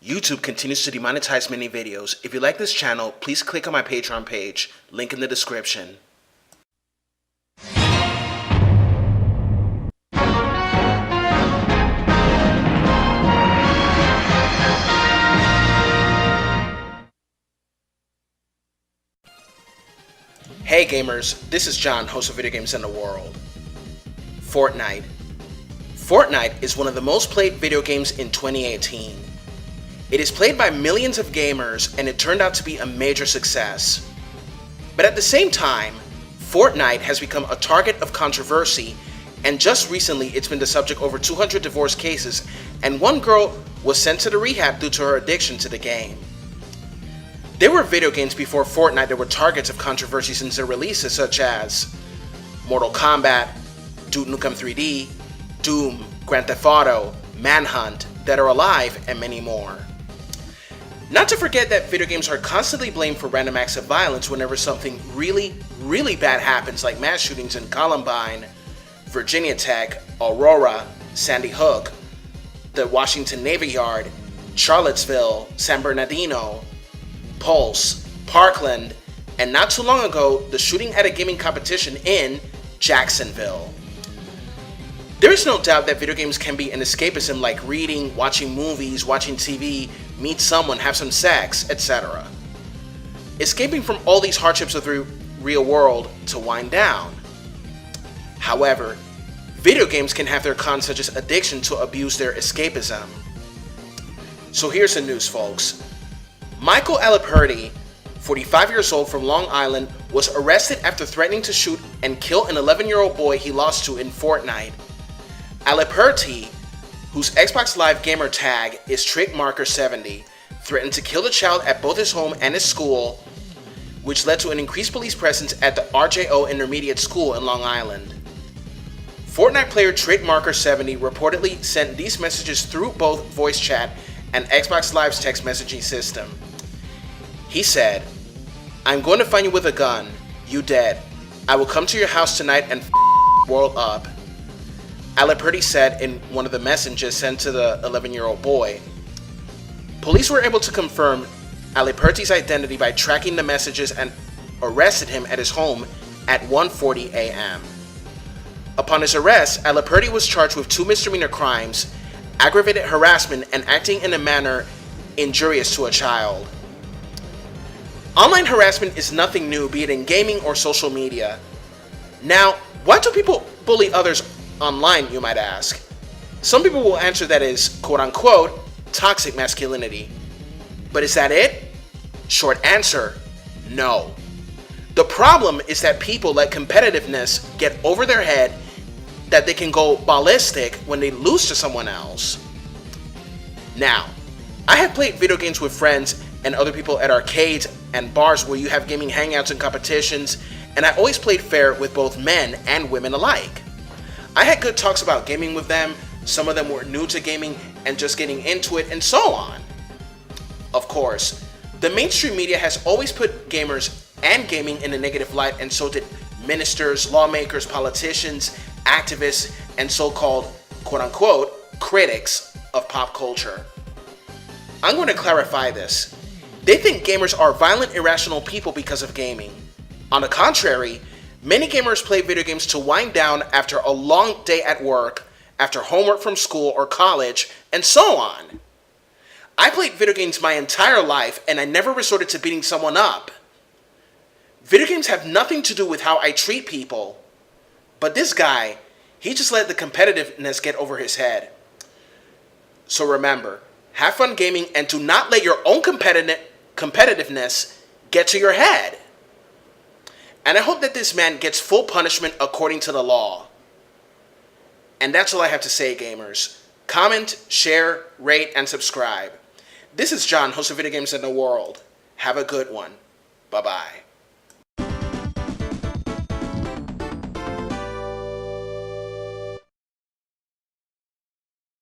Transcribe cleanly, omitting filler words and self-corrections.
YouTube continues to demonetize many videos. If you like this channel, please click on my Patreon page, link in the description. Hey gamers, this is John, host of Video Games in the World. Fortnite. Fortnite is one of the most played video games in 2018. It is played by millions of gamers and it turned out to be a major success. But at the same time, Fortnite has become a target of controversy, and just recently it's been the subject of over 200 divorce cases, and one girl was sent to the rehab due to her addiction to the game. There were video games before Fortnite that were targets of controversy since their releases, such as Mortal Kombat, Duke Nukem 3D, Doom, Grand Theft Auto, Manhunt, Dead or Alive, and many more. Not to forget that video games are constantly blamed for random acts of violence whenever something really bad happens, like mass shootings in Columbine, Virginia Tech, Aurora, Sandy Hook, the Washington Navy Yard, Charlottesville, San Bernardino, Pulse, Parkland, and not too long ago, the shooting at a gaming competition in Jacksonville. There is no doubt that video games can be an escapism, like reading, watching movies, watching TV, meet someone, have some sex, etc. Escaping from all these hardships of the real world to wind down. However, video games can have their cons, such as addiction, to abuse their escapism. So here's the news, folks. Michael Aliperti, 45 years old, from Long Island, was arrested after threatening to shoot and kill an 11-year-old boy he lost to in Fortnite. Aliperti, whose Xbox Live gamer tag is TrickMarker70, threatened to kill the child at both his home and his school, which led to an increased police presence at the RJO Intermediate School in Long Island. Fortnite player TrickMarker70 reportedly sent these messages through both voice chat and Xbox Live's text messaging system. He said, "I'm going to find you with a gun. You dead. I will come to your house tonight and world up." Aliperti said in one of the messages sent to the 11-year-old boy. Police were able to confirm Aliperti's identity by tracking the messages and arrested him at his home at 1:40 a.m. Upon his arrest, Aliperti was charged with 2 misdemeanor crimes, aggravated harassment, and acting in a manner injurious to a child. Online harassment is nothing new, be it in gaming or social media. Now, why do people bully others online, you might ask? Some people will answer that is, quote-unquote, toxic masculinity. But is that it? Short answer, no. The problem is that people let competitiveness get over their head, that they can go ballistic when they lose to someone else. Now, I have played video games with friends and other people at arcades and bars where you have gaming hangouts and competitions, and I always played fair with both men and women alike. I had good talks about gaming with them. Some of them were new to gaming and just getting into it, and so on. Of course, the mainstream media has always put gamers and gaming in a negative light, and so did ministers, lawmakers, politicians, activists, and so-called, quote-unquote, critics of pop culture. I'm going to clarify this. They think gamers are violent, irrational people because of gaming. On the contrary, many gamers play video games to wind down after a long day at work, after homework from school or college, and so on. I played video games my entire life, and I never resorted to beating someone up. Video games have nothing to do with how I treat people. But this guy, he just let the competitiveness get over his head. So remember, have fun gaming and do not let your own competitiveness get to your head. And I hope that this man gets full punishment according to the law. And that's all I have to say, gamers. Comment, share, rate, and subscribe. This is John, host of Video Games in the World. Have a good one. Bye-bye.